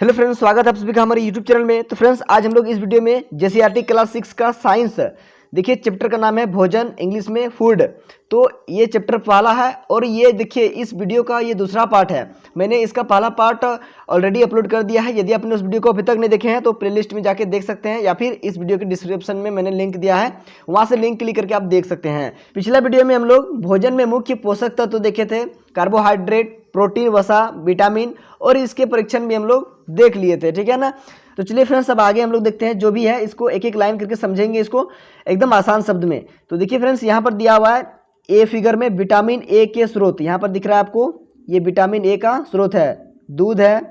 Hello friends, स्वागत है आप सभी का हमारे यूट्यूब चैनल में। तो फ्रेंड्स, आज हम लोग इस वीडियो में जेसीईआरटी क्लास 6 का साइंस, देखिए चैप्टर का नाम है भोजन, इंग्लिश में फूड। तो ये चैप्टर पहला है और ये देखिए इस वीडियो का ये दूसरा पार्ट है। मैंने इसका पहला पार्ट ऑलरेडी अपलोड कर दिया है। यदि आपने उस वीडियो को अभी तक नहीं देखे हैं तो प्लेलिस्ट में जाके देख सकते हैं, या फिर इस वीडियो के डिस्क्रिप्शन में मैंने लिंक दिया है, वहाँ से लिंक क्लिक करके आप देख सकते हैं। पिछला वीडियो में हम लोग भोजन में मुख्य पोषक तत्व देखे थे, कार्बोहाइड्रेट, प्रोटीन, वसा, विटामिन, और इसके परीक्षण भी हम लोग देख लिए थे, ठीक है ना। तो चलिए फ्रेंड्स, अब आगे हम लोग देखते हैं। जो भी है इसको एक एक लाइन करके समझेंगे, इसको एकदम आसान शब्द में। तो देखिए फ्रेंड्स, यहाँ पर दिया हुआ है ए फिगर में विटामिन ए के स्रोत। यहाँ पर दिख रहा है आपको, ये विटामिन ए का स्रोत है, दूध है,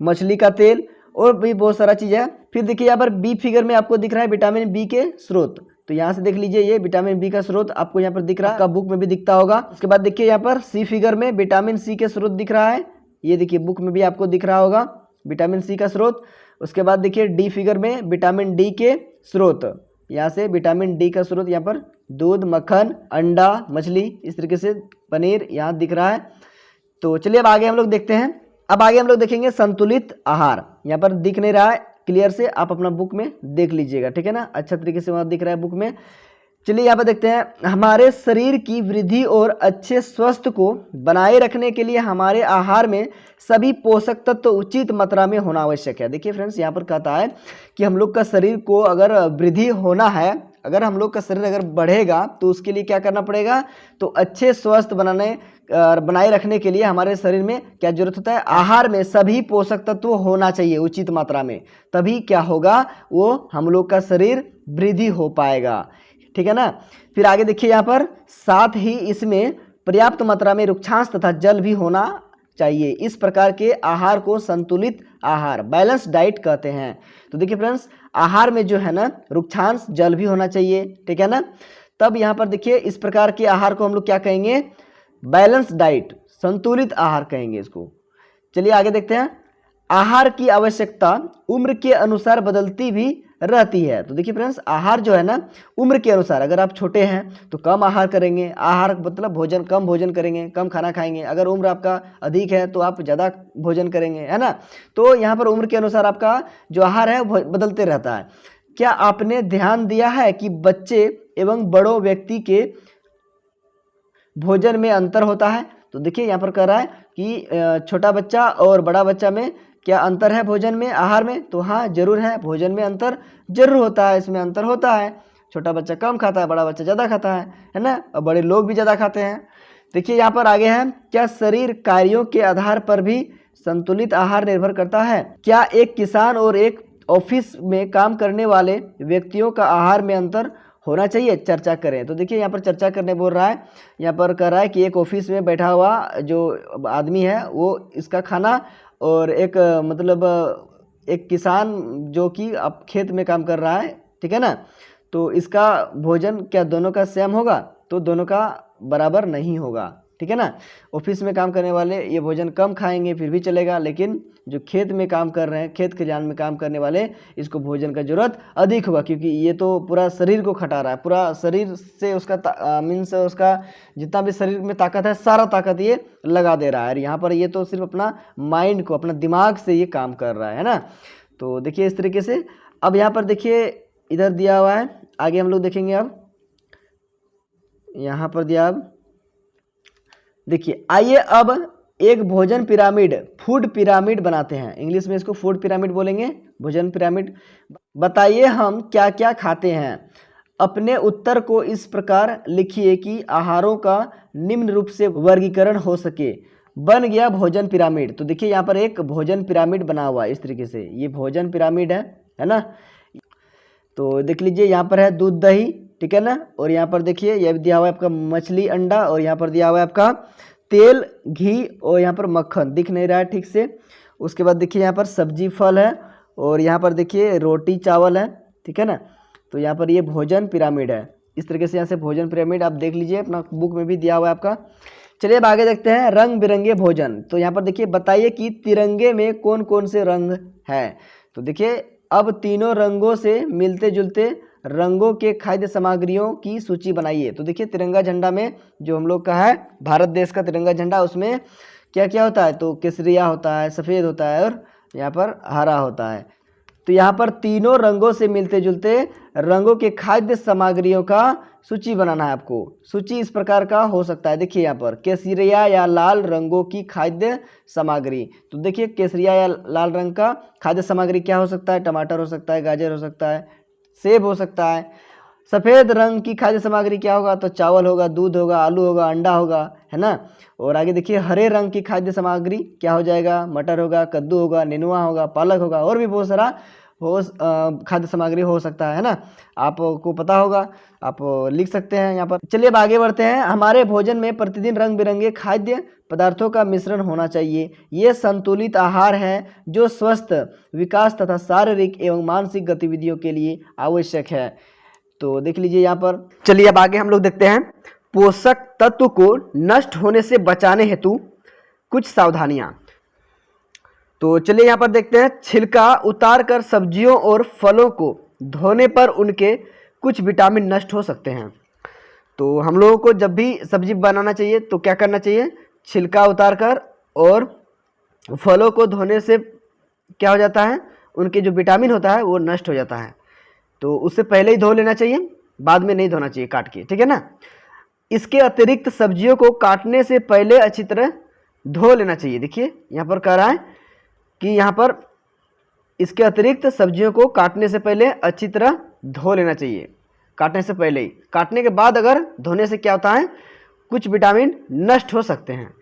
मछली का तेल और भी बहुत सारा चीज़ है। फिर देखिए यहाँ पर बी फिगर में आपको दिख रहा है विटामिन बी के स्रोत। तो यहाँ से देख लीजिए, ये विटामिन बी का स्रोत आपको यहाँ पर दिख रहा है, आपका बुक में भी दिखता होगा। उसके बाद देखिए यहाँ पर सी फिगर में विटामिन सी के स्रोत दिख रहा है, ये देखिए बुक में भी आपको दिख रहा होगा विटामिन सी का स्रोत। उसके बाद देखिए डी फिगर में विटामिन डी के स्रोत, यहाँ से विटामिन डी का स्रोत यहाँ पर दूध, मक्खन, अंडा, मछली, इस तरीके से पनीर यहाँ दिख रहा है। तो चलिए अब आगे हम लोग देखते हैं। अब आगे हम लोग देखेंगे संतुलित आहार। यहाँ पर दिख नहीं रहा है क्लियर से, आप अपना बुक में देख लीजिएगा, ठीक है ना, अच्छा तरीके से वहाँ दिख रहा है बुक में। चलिए यहाँ पर देखते हैं। हमारे शरीर की वृद्धि और अच्छे स्वास्थ्य को बनाए रखने के लिए हमारे आहार में सभी पोषक तत्व उचित मात्रा में होना आवश्यक है। देखिए फ्रेंड्स, यहाँ पर कहता है कि हम लोग का शरीर को अगर वृद्धि होना है, अगर हम लोग का शरीर अगर बढ़ेगा तो उसके लिए क्या करना पड़ेगा, तो अच्छे स्वास्थ्य बनाए रखने के लिए हमारे शरीर में क्या जरूरत होता है, आहार में सभी पोषक तत्व होना चाहिए उचित मात्रा में। तभी क्या होगा, वो हम लोग का शरीर वृद्धि हो पाएगा, ठीक है ना। फिर आगे देखिए यहाँ पर, साथ ही इसमें पर्याप्त मात्रा में रुक्षांश तथा जल भी होना चाहिए। इस प्रकार के आहार को संतुलित आहार, बैलेंस डाइट कहते हैं। तो देखिए फ्रेंड्स, आहार में जो है ना रुक्षांश, जल भी होना चाहिए, ठीक है ना। तब यहाँ पर देखिए इस प्रकार के आहार को हम लोग क्या कहेंगे, बैलेंस डाइट, संतुलित आहार कहेंगे इसको। चलिए आगे देखते हैं। आहार की आवश्यकता उम्र के अनुसार बदलती भी रहती है। तो देखिए फ्रेंड्स, आहार जो है ना उम्र के अनुसार, अगर आप छोटे हैं तो कम आहार करेंगे, आहार मतलब भोजन, कम भोजन करेंगे, कम खाना खाएंगे। अगर उम्र आपका अधिक है तो आप ज़्यादा भोजन करेंगे, है ना। तो यहाँ पर उम्र के अनुसार आपका जो आहार है वो बदलते रहता है। क्या आपने ध्यान दिया है कि बच्चे एवं बड़ों व्यक्ति के भोजन में अंतर होता है। तो देखिए यहाँ पर कह रहा है कि छोटा बच्चा और बड़ा बच्चा में क्या अंतर है भोजन में, आहार में। तो हाँ, जरूर है, भोजन में अंतर जरूर होता है, इसमें अंतर होता है। छोटा बच्चा कम खाता है, बड़ा बच्चा ज़्यादा खाता है ना, और बड़े लोग भी ज़्यादा खाते हैं। देखिए यहाँ पर आगे है, क्या शरीर कार्यों के आधार पर भी संतुलित आहार निर्भर करता है। क्या एक किसान और एक ऑफिस में काम करने वाले व्यक्तियों का आहार में अंतर होना चाहिए, चर्चा करें। तो देखिए यहाँ पर चर्चा करने बोल रहा है, यहाँ पर कह रहा है कि एक ऑफिस में बैठा हुआ जो आदमी है वो इसका खाना, और एक मतलब एक किसान जो कि अब खेत में काम कर रहा है, ठीक है ना, तो इसका भोजन क्या दोनों का सेम होगा, तो दोनों का बराबर नहीं होगा, ठीक है ना। ऑफिस में काम करने वाले ये भोजन कम खाएंगे फिर भी चलेगा, लेकिन जो खेत में काम कर रहे हैं, खेत खलिहान में काम करने वाले, इसको भोजन का जरूरत अधिक होगा, क्योंकि ये तो पूरा शरीर को खटा रहा है, पूरा शरीर से उसका मीन्स उसका जितना भी शरीर में ताकत है सारा ताकत ये लगा दे रहा है। और यहाँ पर ये तो सिर्फ अपना माइंड को, अपना दिमाग से ये काम कर रहा है ना। तो देखिए इस तरीके से। अब यहाँ पर देखिए इधर दिया हुआ है, आगे हम लोग देखेंगे। अब यहाँ पर दिया, अब देखिए आइए अब एक भोजन पिरामिड, फूड पिरामिड बनाते हैं। इंग्लिश में इसको फूड पिरामिड बोलेंगे, भोजन पिरामिड। बताइए हम क्या क्या खाते हैं। अपने उत्तर को इस प्रकार लिखिए कि आहारों का निम्न रूप से वर्गीकरण हो सके। बन गया भोजन पिरामिड। तो देखिए यहाँ पर एक भोजन पिरामिड बना हुआ है इस तरीके से, ये भोजन पिरामिड है ना। तो देख लीजिए यहाँ पर है दूध, दही, ठीक है ना, और यहाँ पर देखिए यह दिया हुआ है आपका मछली, अंडा, और यहाँ पर दिया हुआ है आपका तेल, घी, और यहाँ पर मक्खन दिख नहीं रहा है ठीक से। उसके बाद देखिए यहाँ पर सब्जी, फल है, और यहाँ पर देखिए रोटी, चावल है, ठीक है ना। तो यहाँ पर ये भोजन पिरामिड है इस तरीके से। यहाँ से भोजन पिरामिड आप देख लीजिए, अपना बुक में भी दिया हुआ है आपका। चलिए अब आगे देखते हैं, रंग बिरंगे भोजन। तो यहाँ पर देखिए, बताइए कि तिरंगे में कौन कौन से रंग है। तो देखिए अब तीनों रंगों से मिलते जुलते रंगों के खाद्य सामग्रियों की सूची बनाइए। तो देखिए तिरंगा झंडा में जो हम लोग का है भारत देश का तिरंगा झंडा, उसमें क्या क्या होता है, तो केसरिया होता है, सफ़ेद होता है और यहाँ पर हरा होता है। तो यहाँ पर तीनों रंगों से मिलते जुलते रंगों के खाद्य सामग्रियों का सूची बनाना है आपको। सूची इस प्रकार का हो सकता है, देखिए यहाँ पर केसरिया या लाल रंगों की खाद्य सामग्री। तो देखिए केसरिया या लाल रंग का खाद्य सामग्री क्या हो सकता है, टमाटर हो सकता है, गाजर हो सकता है, सेब हो सकता है। सफ़ेद रंग की खाद्य सामग्री क्या होगा, तो चावल होगा, दूध होगा, आलू होगा, अंडा होगा, है ना। और आगे देखिए हरे रंग की खाद्य सामग्री क्या हो जाएगा, मटर होगा, कद्दू होगा, नेनुआ होगा, पालक होगा, और भी बहुत सारा खाद्य सामग्री हो सकता है ना। आपको पता होगा, आप लिख सकते हैं यहाँ पर। चलिए अब आगे बढ़ते हैं। हमारे भोजन में प्रतिदिन रंग बिरंगे खाद्य पदार्थों का मिश्रण होना चाहिए। ये संतुलित आहार है जो स्वस्थ विकास तथा शारीरिक एवं मानसिक गतिविधियों के लिए आवश्यक है। तो देख लीजिए यहाँ पर। चलिए अब आगे हम लोग देखते हैं पोषक तत्व को नष्ट होने से बचाने हेतु कुछ सावधानियां। तो चलिए यहाँ पर देखते हैं। छिलका उतार कर सब्जियों और फलों को धोने पर उनके कुछ विटामिन नष्ट हो सकते हैं। तो हम लोगों को जब भी सब्जी बनाना चाहिए तो क्या करना चाहिए, छिलका उतार कर और फलों को धोने से क्या हो जाता है, उनके जो विटामिन होता है वो नष्ट हो जाता है। तो उससे पहले ही धो लेना चाहिए, बाद में नहीं धोना चाहिए काट के, ठीक है ना। इसके अतिरिक्त सब्जियों को काटने से पहले अच्छी तरह धो लेना चाहिए। देखिए यहाँ पर कह रहा है कि यहाँ पर इसके अतिरिक्त सब्जियों को काटने से पहले अच्छी तरह धो लेना चाहिए, काटने से पहले ही। काटने के बाद अगर धोने से क्या होता है, कुछ विटामिन नष्ट हो सकते हैं।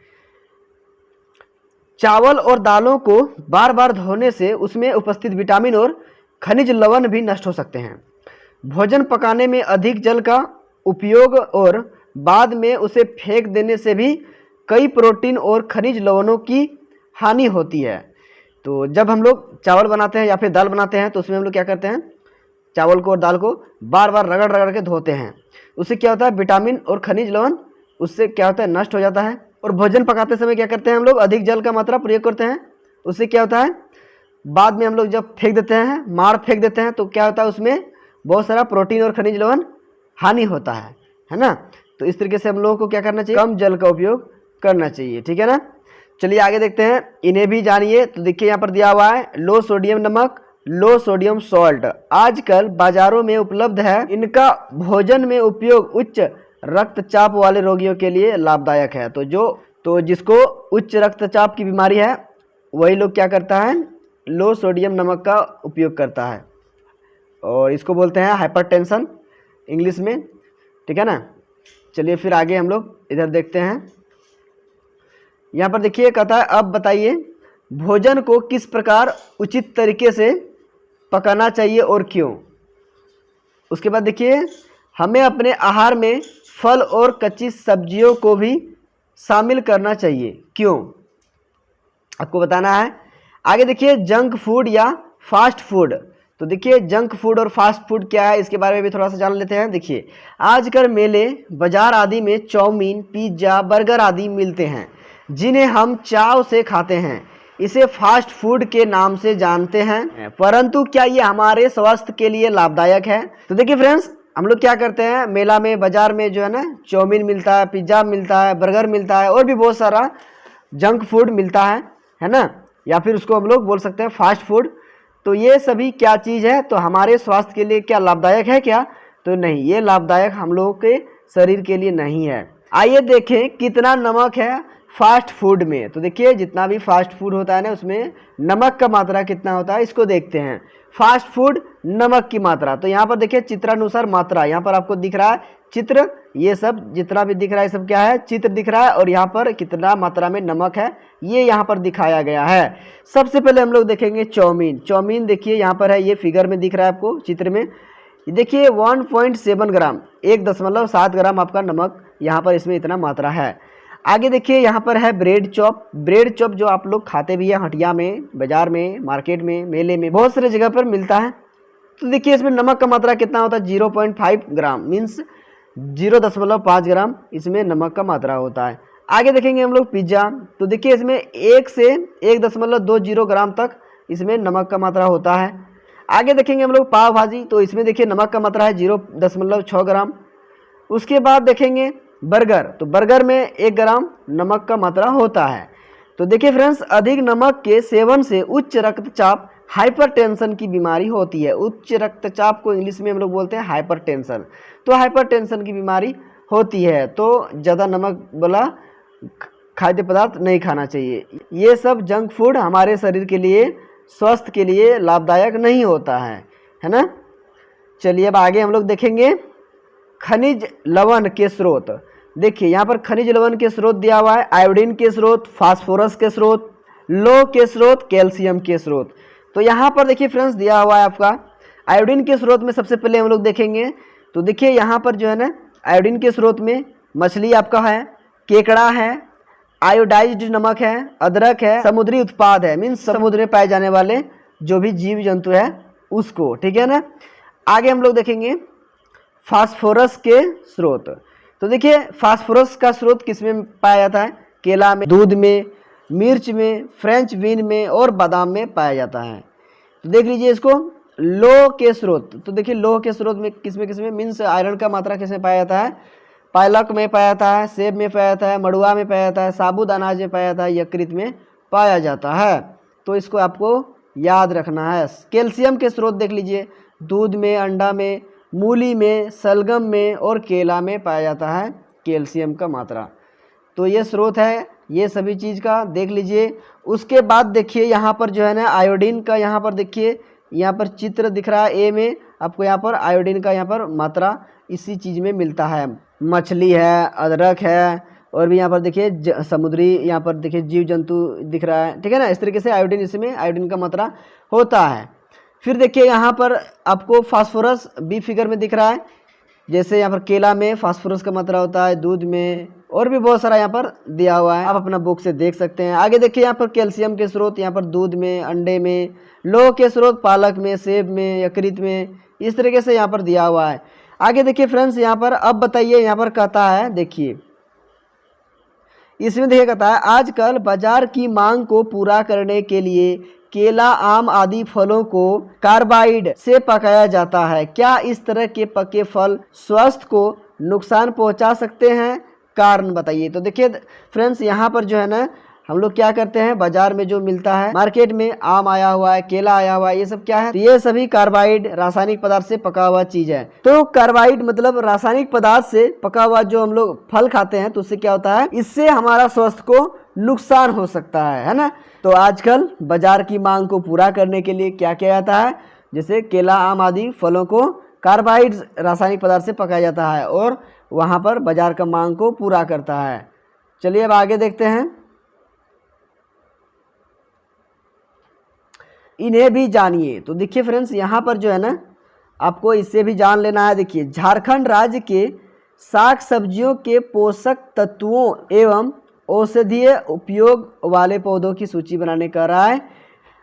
चावल और दालों को बार बार धोने से उसमें उपस्थित विटामिन और खनिज लवण भी नष्ट हो सकते हैं। भोजन पकाने में अधिक जल का उपयोग और बाद में उसे फेंक देने से भी कई प्रोटीन और खनिज लवणों की हानि होती है। तो जब हम लोग चावल बनाते हैं या फिर दाल बनाते हैं तो उसमें हम लोग क्या करते हैं, चावल को और दाल को बार बार रगड़ रगड़ के धोते हैं। उससे क्या होता है, विटामिन और खनिज लवण उससे क्या होता है, नष्ट हो जाता है। और भोजन पकाते समय क्या करते हैं हम लोग, अधिक जल का मात्रा प्रयोग करते हैं। उससे क्या होता है, बाद में हम लोग जब फेंक देते हैं, मार फेंक देते हैं, तो क्या होता है, उसमें बहुत सारा प्रोटीन और खनिज लवण हानि होता है ना। तो इस तरीके से हम लोगों को क्या करना चाहिए, कम जल का उपयोग करना चाहिए, ठीक है ना। चलिए आगे देखते हैं, इन्हें भी जानिए। तो देखिए यहाँ पर दिया हुआ है लो सोडियम नमक, लो सोडियम सॉल्ट आजकल बाजारों में उपलब्ध है। इनका भोजन में उपयोग उच्च रक्तचाप वाले रोगियों के लिए लाभदायक है। तो जिसको उच्च रक्तचाप की बीमारी है वही लोग क्या करता है, लो सोडियम नमक का उपयोग करता है, और इसको बोलते हैं हाइपरटेंशन इंग्लिश में, ठीक है ना। चलिए फिर आगे हम लोग इधर देखते हैं। यहाँ पर देखिए कहता है, अब बताइए भोजन को किस प्रकार उचित तरीके से पकाना चाहिए और क्यों। उसके बाद देखिए, हमें अपने आहार में फल और कच्ची सब्जियों को भी शामिल करना चाहिए, क्यों, आपको बताना है। आगे देखिए, जंक फूड या फास्ट फूड। तो देखिए जंक फूड और फास्ट फूड क्या है, इसके बारे में भी थोड़ा सा जान लेते हैं। देखिए आजकल मेले, बाजार आदि में चाउमीन, पिज्ज़ा, बर्गर आदि मिलते हैं जिन्हें हम चाव से खाते हैं। इसे फास्ट फूड के नाम से जानते हैं, परंतु क्या ये हमारे स्वास्थ्य के लिए लाभदायक है। तो देखिए फ्रेंड्स, हम लोग क्या करते हैं, मेला में, बाजार में जो है ना, चाउमीन मिलता है, पिज्ज़ा मिलता है, बर्गर मिलता है, और भी बहुत सारा जंक फूड मिलता है ना, या फिर उसको हम लोग बोल सकते हैं फास्ट फूड। तो ये सभी क्या चीज़ है, तो हमारे स्वास्थ्य के लिए क्या लाभदायक है क्या, तो नहीं, ये लाभदायक हम लोगों के शरीर के लिए नहीं है। आइए देखें कितना नमक है फास्ट फूड में। तो देखिए जितना भी फास्ट फूड होता है ना, उसमें नमक का मात्रा कितना होता है, इसको देखते हैं। फास्ट फूड नमक की मात्रा, तो यहाँ पर देखिए चित्रानुसार मात्रा, यहाँ पर आपको दिख रहा है चित्र, ये सब जितना भी दिख रहा है सब क्या है, चित्र दिख रहा है, और यहाँ पर कितना मात्रा में नमक है ये यहाँ पर दिखाया गया है। सबसे पहले हम लोग देखेंगे चाउमीन। चाउमीन देखिए यहाँ पर है, ये फिगर में दिख रहा है आपको चित्र में, देखिए 1.7 ग्राम, 1.7 ग्राम आपका नमक यहाँ पर इसमें इतना मात्रा है। आगे देखिए यहाँ पर है ब्रेड चॉप। ब्रेड चॉप जो आप लोग खाते भी हैं हटिया में, बाजार में, मार्केट में, मेले में, बहुत सारे जगह पर मिलता है। तो देखिए इसमें नमक का मात्रा कितना होता है, 0.5 ग्राम, मीन्स 0.5 ग्राम इसमें नमक का मात्रा होता है। आगे देखेंगे हम लोग पिज्ज़ा। तो देखिए इसमें 1 से 1.20 ग्राम तक इसमें नमक का मात्रा होता है। आगे देखेंगे हम लोग पाव भाजी। तो इसमें देखिए नमक का मात्रा है 0.6 ग्राम। उसके बाद देखेंगे बर्गर। तो बर्गर में 1 ग्राम नमक का मात्रा होता है। तो देखिए फ्रेंड्स, अधिक नमक के सेवन से उच्च रक्तचाप हाइपरटेंशन की बीमारी होती है। उच्च रक्तचाप को इंग्लिश में हम लोग बोलते हैं हाइपरटेंशन। तो हाइपरटेंशन की बीमारी होती है, तो ज़्यादा नमक वाला खाद्य पदार्थ नहीं खाना चाहिए। ये सब जंक फूड हमारे शरीर के लिए, स्वास्थ्य के लिए लाभदायक नहीं होता है ना। चलिए अब आगे हम लोग देखेंगे खनिज लवण के स्रोत। देखिए यहाँ पर खनिज लवण के स्रोत दिया हुआ है, आयोडीन के स्रोत, फास्फोरस के स्रोत, लौह के स्रोत, कैल्शियम के स्रोत। तो यहाँ पर देखिए फ्रेंड्स दिया हुआ है आपका आयोडीन के स्रोत में सबसे पहले हम लोग देखेंगे। तो देखिए यहाँ पर जो है ना आयोडीन के स्रोत में मछली आपका है, केकड़ा है, आयोडाइज्ड नमक है, अदरक है, समुद्री उत्पाद है, मीन्स समुद्र में पाए जाने वाले जो भी जीव जंतु है उसको, ठीक है ना। आगे हम लोग देखेंगे फास्फोरस के स्रोत। तो देखिए फास्फोरस का स्रोत किस में पाया जाता है? केला में, दूध में, मिर्च में, फ्रेंच बीन में और बादाम में पाया जाता है। तो देख लीजिए इसको लौह के स्रोत। तो देखिए लौह के स्रोत में किसमें मीन्स आयरन का मात्रा किसमें पाया जाता है? पालक में पाया जाता है, सेब में पाया जाता है, मड़ुआ में पाया जाता है, साबुत अनाज में पाया जाता है, यकृत में पाया जाता है। तो इसको आपको याद रखना है। कैल्शियम के स्रोत देख लीजिए दूध में, अंडा में, मूली में, सलगम में और केला में पाया जाता है कैल्शियम का मात्रा। तो ये स्रोत है ये सभी चीज़ का, देख लीजिए। उसके बाद देखिए यहाँ पर जो है ना आयोडीन का, यहाँ पर देखिए यहाँ पर चित्र दिख रहा है ए में, आपको यहाँ पर आयोडीन का यहाँ पर मात्रा इसी चीज़ में मिलता है। मछली है, अदरक है और भी यहाँ पर देखिए समुद्री यहाँ पर देखिए जीव जंतु दिख रहा है, ठीक है ना। इस तरीके से आयोडीन, इसमें आयोडीन का मात्रा होता है। फिर देखिए यहाँ पर आपको फास्फोरस बी फिगर में दिख रहा है, जैसे यहाँ पर केला में फास्फोरस का मात्रा होता है, दूध में और भी बहुत सारा यहाँ पर दिया हुआ है, आप अपना बुक से देख सकते हैं। आगे देखिए यहाँ पर कैल्शियम के स्रोत यहाँ पर दूध में, अंडे में, लौह के स्रोत पालक में, सेब में, यकृत में, इस तरीके से यहाँ पर दिया हुआ है। आगे देखिए फ्रेंड्स यहाँ पर अब बताइए, यहाँ पर कहता है देखिए इसमें देखिए कहता है आजकल बाजार की मांग को पूरा करने के लिए केला, आम आदि फलों को कार्बाइड से पकाया जाता है। क्या इस तरह के पके फल स्वास्थ्य को नुकसान पहुंचा सकते हैं? कारण बताइए। तो देखिए फ्रेंड्स यहाँ पर जो है ना हम लोग क्या करते हैं, बाजार में जो मिलता है, मार्केट में आम आया हुआ है, केला आया हुआ है, ये सब क्या है? तो ये सभी कार्बाइड रासायनिक पदार्थ से पका हुआ चीज है। तो कार्बाइड मतलब रासायनिक पदार्थ से पका हुआ जो हम लोग फल खाते हैं, तो उससे क्या होता है, इससे हमारा स्वास्थ्य को नुकसान हो सकता है ना। तो आजकल बाजार की मांग को पूरा करने के लिए क्या किया जाता है, जैसे केला, आम आदि फलों को कार्बाइड रासायनिक पदार्थ से पकाया जाता है और वहाँ पर बाजार का मांग को पूरा करता है। चलिए अब आगे देखते हैं, इन्हें भी जानिए। तो देखिए फ्रेंड्स यहाँ पर जो है ना आपको इससे भी जान लेना है। देखिए झारखंड राज्य के साग सब्जियों के पोषक तत्वों एवं औषधीय उपयोग वाले पौधों की सूची बनाने का रहा है।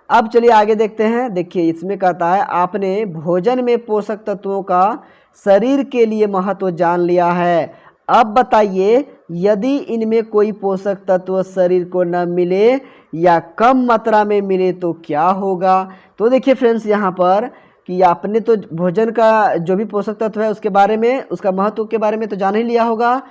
अब चलिए आगे देखते हैं। देखिए इसमें कहता है आपने भोजन में पोषक तत्वों का शरीर के लिए महत्व जान लिया है। अब बताइए यदि इनमें कोई पोषक तत्व शरीर को न मिले या कम मात्रा में मिले तो क्या होगा? तो देखिए फ्रेंड्स यहाँ पर कि आपने तो भोजन का जो भी पोषक तत्व है उसके बारे में, उसका महत्व के बारे में तो जान ही लिया होगा।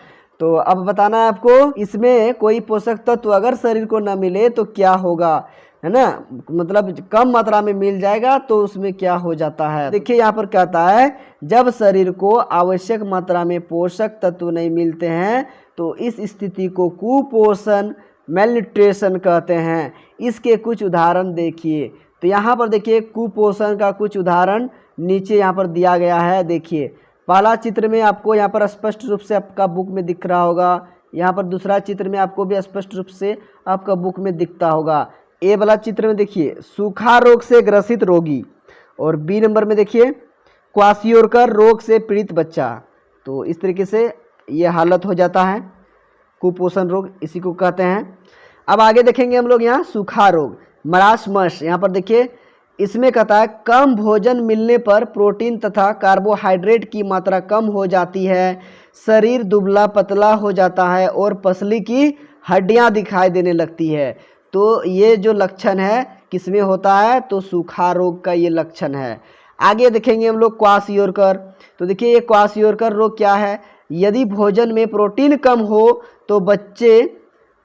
तो अब बताना है आपको इसमें कोई पोषक तत्व अगर शरीर को न मिले तो क्या होगा, है ना। मतलब कम मात्रा में मिल जाएगा तो उसमें क्या हो जाता है। देखिए यहाँ पर कहता है जब शरीर को आवश्यक मात्रा में पोषक तत्व नहीं मिलते हैं तो इस स्थिति को कुपोषण, मेलन्यूट्रिशन कहते हैं। इसके कुछ उदाहरण देखिए। तो यहाँ पर देखिए कुपोषण का कुछ उदाहरण नीचे यहाँ पर दिया गया है। देखिए पहला चित्र में आपको यहाँ पर स्पष्ट रूप से आपका बुक में दिख रहा होगा, यहाँ पर दूसरा चित्र में आपको भी स्पष्ट रूप से आपका बुक में दिखता होगा। ए वाला चित्र में देखिए सूखा रोग से ग्रसित रोगी और बी नंबर में देखिए क्वाशियोरकर रोग से पीड़ित बच्चा। तो इस तरीके से ये हालत हो जाता है, कुपोषण रोग इसी को कहते हैं। अब आगे देखेंगे हम लोग यहाँ सूखा रोग, मरासमस। यहाँ पर देखिए इसमें कहता है कम भोजन मिलने पर प्रोटीन तथा कार्बोहाइड्रेट की मात्रा कम हो जाती है, शरीर दुबला पतला हो जाता है और पसली की हड्डियाँ दिखाई देने लगती है। तो ये जो लक्षण है किसमें होता है, तो सूखा रोग का ये लक्षण है। आगे देखेंगे हम लोग क्वाशियोरकर। तो देखिए ये क्वाशियोरकर रोग क्या है, यदि भोजन में प्रोटीन कम हो तो बच्चे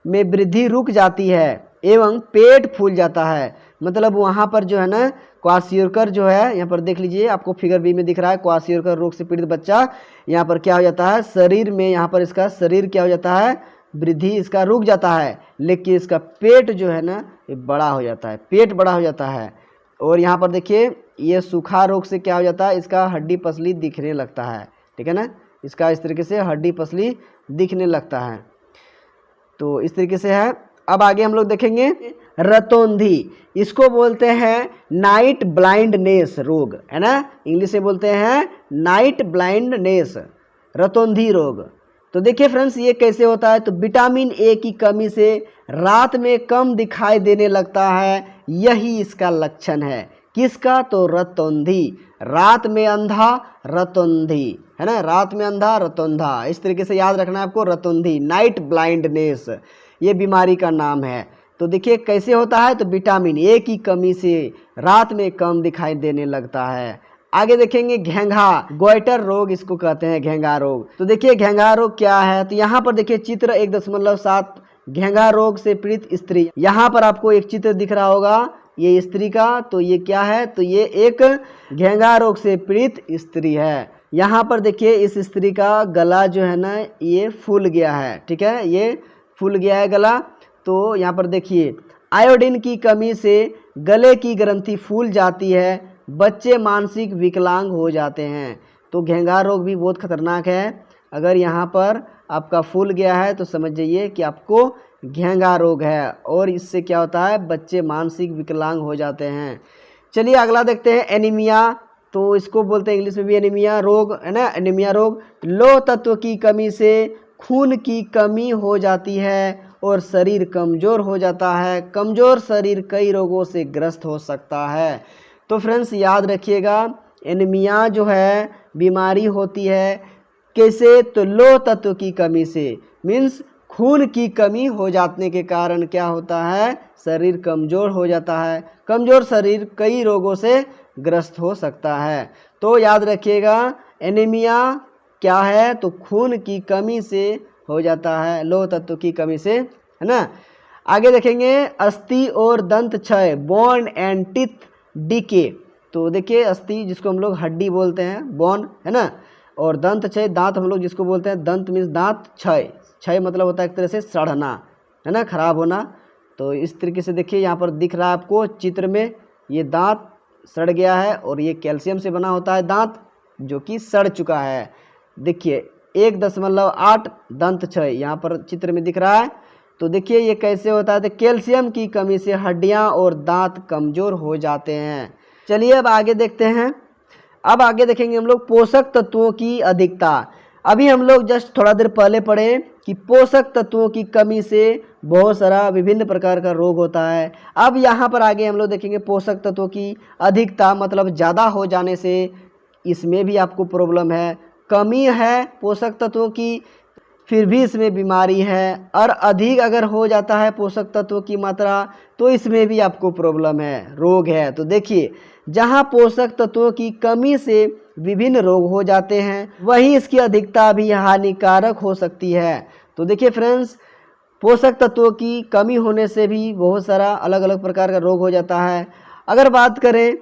में वृद्धि रुक जाती है एवं पेट फूल जाता है। मतलब वहाँ पर जो है ना क्वासियोरकर जो है, यहाँ पर देख लीजिए आपको फिगर बी में दिख रहा है, क्वासियोरकर रोग से पीड़ित बच्चा यहाँ पर क्या हो जाता है, शरीर में यहाँ पर इसका शरीर क्या हो जाता है, वृद्धि इसका रुक जाता है, लेकिन इसका पेट जो है ना ये बड़ा हो जाता है, पेट बड़ा हो जाता है। और यहाँ पर देखिए ये सूखा रोग से क्या हो जाता है, इसका हड्डी पसली दिखने लगता है, ठीक है ना, इसका इस तरीके से हड्डी पसली दिखने लगता है। तो इस तरीके से है। अब आगे हम लोग देखेंगे रतौंधी, इसको बोलते हैं नाइट ब्लाइंडनेस रोग, है ना, इंग्लिश में बोलते हैं नाइट ब्लाइंडनेस, रतौंधी रोग। तो देखिए फ्रेंड्स ये कैसे होता है, तो विटामिन ए की कमी से रात में कम दिखाई देने लगता है, यही इसका लक्षण है। किसका, तो रतौंधी, रात में अंधा रतौंधी, है ना, रात में अंधा रतौंधा, इस तरीके से याद रखना है आपको, रतौंधी नाइट ब्लाइंडनेस ये बीमारी का नाम है। तो देखिए कैसे होता है, तो विटामिन ए की कमी से रात में कम दिखाई देने लगता है। आगे देखेंगे घेंघा, गोइटर रोग इसको कहते हैं, घेंघा रोग। तो देखिए घेंघा रोग क्या है, तो यहाँ पर देखिए चित्र 1.7 घेंघा रोग से पीड़ित स्त्री, यहाँ पर आपको एक चित्र दिख रहा होगा ये स्त्री का, तो ये क्या है, तो ये एक घेंघा रोग से पीड़ित स्त्री है। यहाँ पर देखिए इस स्त्री का गला जो है ना ये फूल गया है, ठीक है, ये फूल गया है गला। तो यहाँ पर देखिए आयोडीन की कमी से गले की ग्रंथि फूल जाती है, बच्चे मानसिक विकलांग हो जाते हैं। तो घेंघा रोग भी बहुत खतरनाक है, अगर यहाँ पर आपका फूल गया है तो समझ जाइए कि आपको घेंघा रोग है, और इससे क्या होता है, बच्चे मानसिक विकलांग हो जाते हैं। चलिए अगला देखते हैं एनीमिया, तो इसको बोलते हैं इंग्लिश में भी एनीमिया रोग, है ना, एनीमिया रोग। लोह तत्व की कमी से खून की कमी हो जाती है और शरीर कमज़ोर हो जाता है, कमज़ोर शरीर कई रोगों से ग्रस्त हो सकता है। तो फ्रेंड्स याद रखिएगा एनीमिया जो है बीमारी होती है कैसे, तो लोह तत्व की कमी से, मीन्स खून की कमी हो जाने के कारण क्या होता है, शरीर कमज़ोर हो जाता है, कमज़ोर शरीर कई रोगों से ग्रस्त हो सकता है। तो याद रखिएगा एनीमिया क्या है, तो खून की कमी से हो जाता है, लोह तत्व की कमी से, है ना। आगे देखेंगे अस्थि और दंत क्षय, बोन एंड टीथ डीके। तो देखिए अस्थि जिसको हम लोग हड्डी बोलते हैं, बोन, है ना, और दंत क्षय दांत हम लोग जिसको बोलते हैं, दंत मीन्स दांत, क्षय, क्षय मतलब होता है एक तरह से सड़ना, है ना, खराब होना। तो इस तरीके से देखिए यहाँ पर दिख रहा है आपको चित्र में, ये दांत सड़ गया है और ये कैल्शियम से बना होता है दांत जो कि सड़ चुका है। देखिए 1.8 दंत क्षय यहाँ पर चित्र में दिख रहा है। तो देखिए ये कैसे होता है, तो कैल्शियम की कमी से हड्डियां और दांत कमज़ोर हो जाते हैं। चलिए अब आगे देखते हैं। अब आगे देखेंगे हम लोग पोषक तत्वों की अधिकता। अभी हम लोग जस्ट थोड़ा देर पहले पढ़े कि पोषक तत्वों की कमी से बहुत सारा विभिन्न प्रकार का रोग होता है। अब यहाँ पर आगे हम लोग देखेंगे पोषक तत्वों की अधिकता मतलब ज़्यादा हो जाने से इसमें भी आपको प्रॉब्लम है, कमी है पोषक तत्वों की फिर भी इसमें बीमारी है, और अधिक अगर हो जाता है पोषक तत्वों की मात्रा तो इसमें भी आपको प्रॉब्लम है, रोग है। तो देखिए जहाँ पोषक तत्वों की कमी से विभिन्न रोग हो जाते हैं वहीं इसकी अधिकता भी हानिकारक हो सकती है। तो देखिए फ्रेंड्स पोषक तत्वों की कमी होने से भी बहुत सारा अलग अलग प्रकार का रोग हो जाता है। अगर बात करें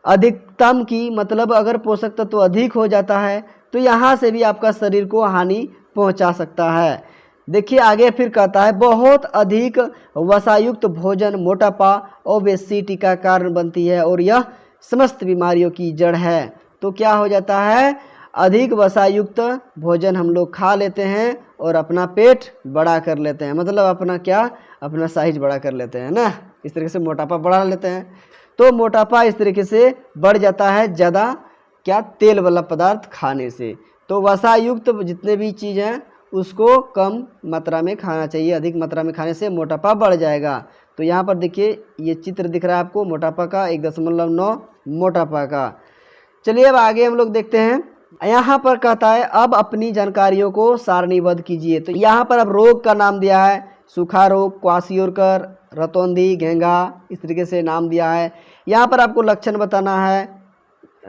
अधिकतम की, मतलब अगर पोषक तत्व अधिक हो जाता है तो यहाँ से भी आपका शरीर को हानि पहुँचा सकता है। देखिए आगे फिर कहता है बहुत अधिक वसायुक्त भोजन मोटापा ओबेसिटी का कारण बनती है और यह समस्त बीमारियों की जड़ है। तो क्या हो जाता है, अधिक वसायुक्त भोजन हम लोग खा लेते हैं और अपना पेट बड़ा कर लेते हैं, मतलब अपना क्या, अपना साइज बड़ा कर लेते हैं ना, इस तरीके से मोटापा बढ़ा लेते हैं। तो मोटापा इस तरीके से बढ़ जाता है ज़्यादा क्या, तेल वाला पदार्थ खाने से। तो वसायुक्त जितने भी चीज़ हैं उसको कम मात्रा में खाना चाहिए, अधिक मात्रा में खाने से मोटापा बढ़ जाएगा। तो यहाँ पर देखिए ये चित्र दिख रहा है आपको मोटापा का, 1.9 मोटापा का। चलिए अब आगे हम लोग देखते हैं। यहाँ पर कहता है अब अपनी जानकारियों को सारणीबद्ध कीजिए। तो यहाँ पर अब रोग का नाम दिया है, सूखा रोग, क्वासियोरकर, रतौंधी, घेंघा, इस तरीके से नाम दिया है। यहाँ पर आपको लक्षण बताना है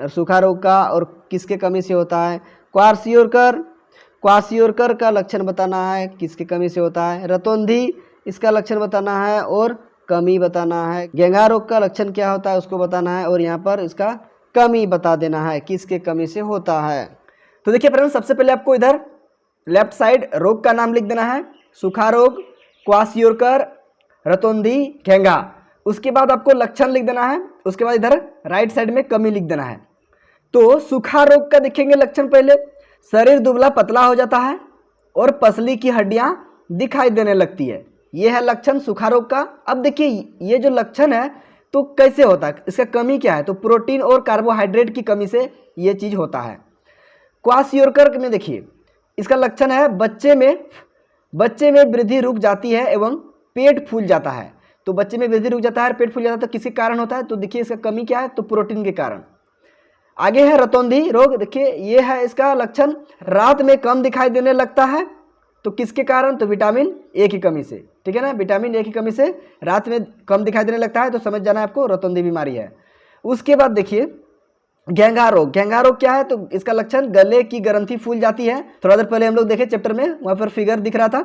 सूखा रोग का और किसके कमी से होता है। क्वासियोरकर का लक्षण बताना है किसकी कमी से होता है। रतौंधी इसका लक्षण बताना है और कमी बताना है। घेंघा रोग का लक्षण क्या होता है उसको बताना है और यहाँ पर इसका कमी बता देना है, किसके कमी से होता है। तो देखिए फ्रेंड्स, सबसे पहले आपको इधर लेफ्ट साइड रोग का नाम लिख देना है, सूखा रोग, क्वाशियोरकर, रतौंधी, घेंघा। उसके बाद आपको लक्षण लिख देना है, उसके बाद इधर राइट साइड में कमी लिख देना है। तो सूखा रोग का देखेंगे लक्षण, पहले शरीर दुबला पतला हो जाता है और पसली की हड्डियां दिखाई देने लगती है, ये है लक्षण सूखा रोग का। अब देखिए ये जो लक्षण है तो कैसे होता है, इसका कमी क्या है, तो प्रोटीन और कार्बोहाइड्रेट की कमी से ये चीज़ होता है। क्वाशियोरकर में देखिए इसका लक्षण है बच्चे में वृद्धि रुक जाती है एवं पेट फूल जाता है। तो बच्चे में वृद्धि रुक जाता है, पेट फूल जाता है, तो किसी कारण होता है, तो देखिए इसका कमी क्या है, तो प्रोटीन के कारण। आगे है रतौंधी रोग, देखिए ये है इसका लक्षण, रात में कम दिखाई देने लगता है, तो किसके कारण, तो विटामिन ए की कमी से, ठीक है ना, विटामिन ए की कमी से रात में कम दिखाई देने लगता है, तो समझ जाना है आपको रतौंधी बीमारी है। उसके बाद देखिए घेंघा रोग क्या है, तो इसका लक्षण गले की ग्रंथि फूल जाती है। थोड़ा देर पहले हम लोग देखे चैप्टर में, वहाँ पर फिगर दिख रहा था,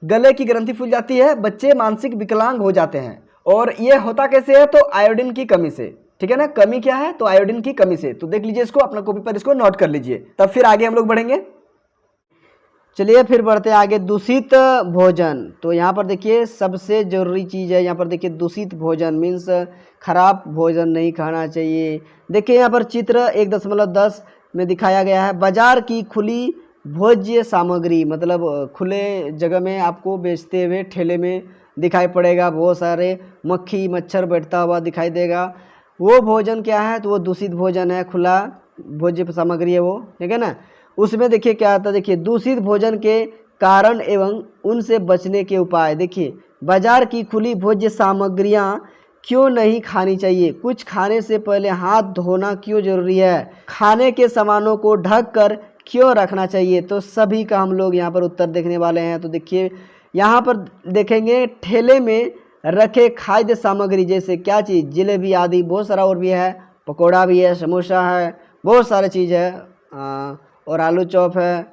गले की ग्रंथि फूल जाती है, बच्चे मानसिक विकलांग हो जाते हैं। और ये होता कैसे है, तो आयोडीन की कमी से, ठीक है ना, कमी क्या है, तो आयोडीन की कमी से। तो देख लीजिए इसको, अपना कॉपी पर इसको नोट कर लीजिए, तब फिर आगे हम लोग बढ़ेंगे। चलिए फिर बढ़ते हैं आगे, दूषित भोजन। तो यहाँ पर देखिए सबसे ज़रूरी चीज़ है, यहाँ पर देखिए दूषित भोजन मीन्स खराब भोजन नहीं खाना चाहिए। देखिए यहाँ पर चित्र 1.10 में दिखाया गया है, बाजार की खुली भोज्य सामग्री, मतलब खुले जगह में आपको बेचते हुए ठेले में दिखाई पड़ेगा, बहुत सारे मक्खी मच्छर बैठता हुआ दिखाई देगा, वो भोजन क्या है, तो वो दूषित भोजन है, खुला भोज्य सामग्री है वो, ठीक है ना। उसमें देखिए क्या आता है, देखिए दूषित भोजन के कारण एवं उनसे बचने के उपाय। देखिए बाजार की खुली भोज्य सामग्रियां क्यों नहीं खानी चाहिए, कुछ खाने से पहले हाथ धोना क्यों जरूरी है, खाने के सामानों को ढक कर क्यों रखना चाहिए, तो सभी का हम लोग यहाँ पर उत्तर देखने वाले हैं। तो देखिए यहाँ पर देखेंगे ठेले में रखे खाद्य सामग्री, जैसे क्या चीज़, जलेबी आदि, बहुत सारा और भी है, पकौड़ा भी है, समोसा है, बहुत सारे चीज़ है, और आलू चॉप है,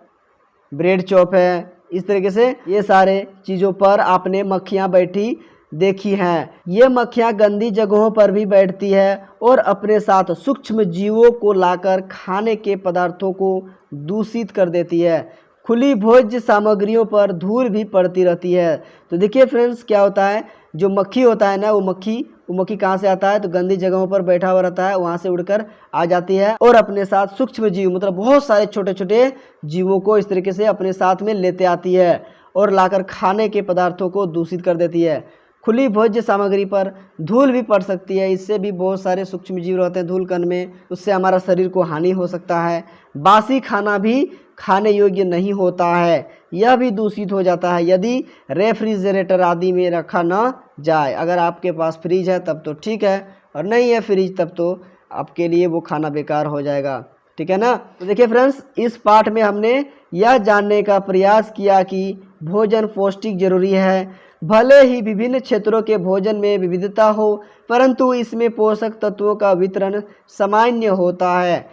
ब्रेड चॉप है, इस तरीके से ये सारे चीज़ों पर आपने मक्खियाँ बैठी देखी हैं। ये मक्खियाँ गंदी जगहों पर भी बैठती है और अपने साथ सूक्ष्म जीवों को लाकर खाने के पदार्थों को दूषित कर देती है। खुली भोज्य सामग्रियों पर धूल भी पड़ती रहती है। तो देखिए फ्रेंड्स क्या होता है, जो मक्खी होता है ना, वो मक्खी कहाँ से आता है, तो गंदी जगहों पर बैठा हुआ रहता है, वहाँ से उड़कर आ जाती है और अपने साथ सूक्ष्म जीव, मतलब बहुत सारे छोटे छोटे जीवों को इस तरीके से अपने साथ में लेते आती है और लाकर खाने के पदार्थों को दूषित कर देती है। खुली भोज्य सामग्री पर धूल भी पड़ सकती है, इससे भी बहुत सारे सूक्ष्म जीव रहते हैं धूल कण में, उससे हमारा शरीर को हानि हो सकता है। बासी खाना भी खाने योग्य नहीं होता है, यह भी दूषित हो जाता है यदि रेफ्रिजरेटर आदि में रखा न जाए। अगर आपके पास फ्रिज है तब तो ठीक है, और नहीं है फ्रिज तब तो आपके लिए वो खाना बेकार हो जाएगा, ठीक है ना। तो देखिए फ्रेंड्स, इस पाठ में हमने यह जानने का प्रयास किया कि भोजन पौष्टिक जरूरी है। भले ही विभिन्न क्षेत्रों के भोजन में विविधता हो, परंतु इसमें पोषक तत्वों का वितरण सामान्य होता है।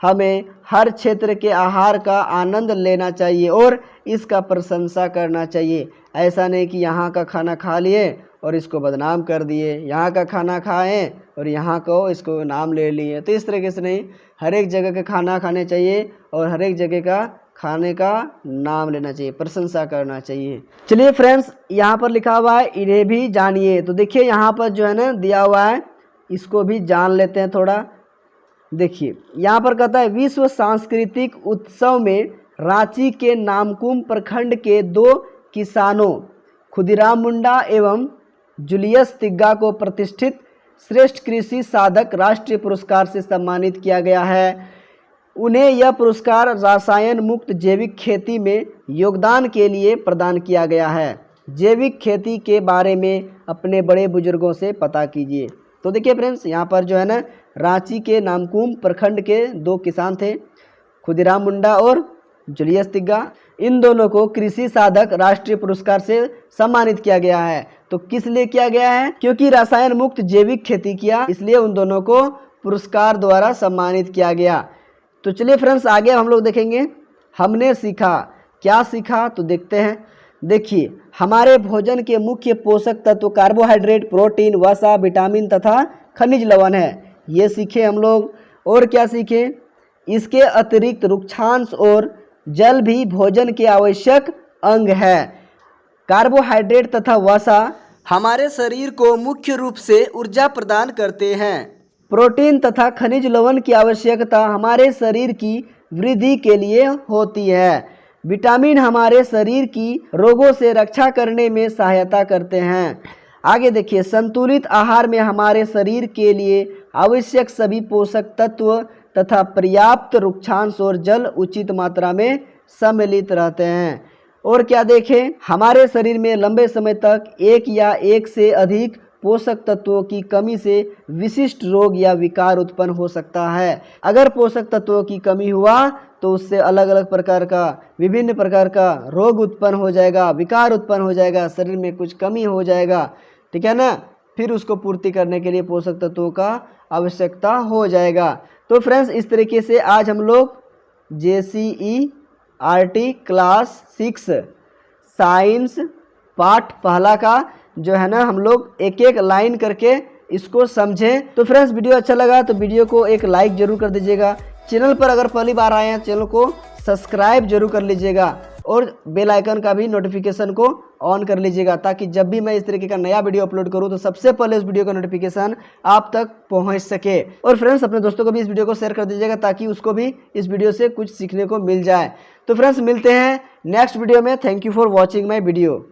हमें हर क्षेत्र के आहार का आनंद लेना चाहिए और इसका प्रशंसा करना चाहिए। ऐसा नहीं कि यहाँ का खाना खा लिए और इसको बदनाम कर दिए, यहाँ का खाना खाएं और यहाँ को इसको नाम ले लिए, तो इस तरीके से नहीं, हर एक जगह का खाना खाने चाहिए और हर एक जगह का खाने का नाम लेना चाहिए, प्रशंसा करना चाहिए। चलिए फ्रेंड्स, यहाँ पर लिखा हुआ है इन्हें भी जानिए। तो देखिए यहाँ पर जो है ना दिया हुआ है, इसको भी जान लेते हैं थोड़ा। देखिए यहाँ पर कहता है, विश्व सांस्कृतिक उत्सव में रांची के नामकुम प्रखंड के 2 किसानों खुदीराम मुंडा एवं जूलियस तिग्गा को प्रतिष्ठित श्रेष्ठ कृषि साधक राष्ट्रीय पुरस्कार से सम्मानित किया गया है। उन्हें यह पुरस्कार रसायन मुक्त जैविक खेती में योगदान के लिए प्रदान किया गया है। जैविक खेती के बारे में अपने बड़े बुजुर्गों से पता कीजिए। तो देखिए फ्रेंड्स, यहाँ पर जो है ना रांची के नामकुम प्रखंड के 2 किसान थे, खुदीराम मुंडा और जूलियस तिग्गा। इन दोनों को कृषि साधक राष्ट्रीय पुरस्कार से सम्मानित किया गया है। तो किस लिए किया गया है, क्योंकि रसायन मुक्त जैविक खेती किया, इसलिए उन दोनों को पुरस्कार द्वारा सम्मानित किया गया। तो चलिए फ्रेंड्स, आगे हम लोग देखेंगे हमने सीखा, क्या सीखा तो देखते हैं। देखिए, हमारे भोजन के मुख्य पोषक तत्व कार्बोहाइड्रेट, प्रोटीन, वसा, विटामिन तथा खनिज लवण है। ये सीखे हम लोग। और क्या सीखे? इसके अतिरिक्त रुक्षांश और जल भी भोजन के आवश्यक अंग है। कार्बोहाइड्रेट तथा वसा हमारे शरीर को मुख्य रूप से ऊर्जा प्रदान करते हैं। प्रोटीन तथा खनिज लवण की आवश्यकता हमारे शरीर की वृद्धि के लिए होती है। विटामिन हमारे शरीर की रोगों से रक्षा करने में सहायता करते हैं। आगे देखिए, संतुलित आहार में हमारे शरीर के लिए आवश्यक सभी पोषक तत्व तथा पर्याप्त रुक्षांश और जल उचित मात्रा में सम्मिलित रहते हैं। और क्या देखें, हमारे शरीर में लंबे समय तक एक या एक से अधिक पोषक तत्वों की कमी से विशिष्ट रोग या विकार उत्पन्न हो सकता है। अगर पोषक तत्वों की कमी हुआ तो उससे अलग अलग प्रकार का, विभिन्न प्रकार का रोग उत्पन्न हो जाएगा, विकार उत्पन्न हो जाएगा, शरीर में कुछ कमी हो जाएगा, ठीक है ना। फिर उसको पूर्ति करने के लिए पोषक तत्वों का आवश्यकता हो जाएगा। तो फ्रेंड्स, इस तरीके से आज हम लोग JCERT क्लास 6 साइंस पाठ पहला का जो है ना, हम लोग एक एक लाइन करके इसको समझें। तो फ्रेंड्स, वीडियो अच्छा लगा तो वीडियो को एक लाइक जरूर कर दीजिएगा। चैनल पर अगर पहली बार आए हैं, चैनल को सब्सक्राइब जरूर कर लीजिएगा और बेल आइकन का भी नोटिफिकेशन को ऑन कर लीजिएगा, ताकि जब भी मैं इस तरीके का नया वीडियो अपलोड करूं तो सबसे पहले उस वीडियो का नोटिफिकेशन आप तक पहुंच सके। और फ्रेंड्स, अपने दोस्तों को भी इस वीडियो को शेयर कर दीजिएगा, ताकि उसको भी इस वीडियो से कुछ सीखने को मिल जाए। तो फ्रेंड्स, मिलते हैं नेक्स्ट वीडियो में। Thank you for watching my video.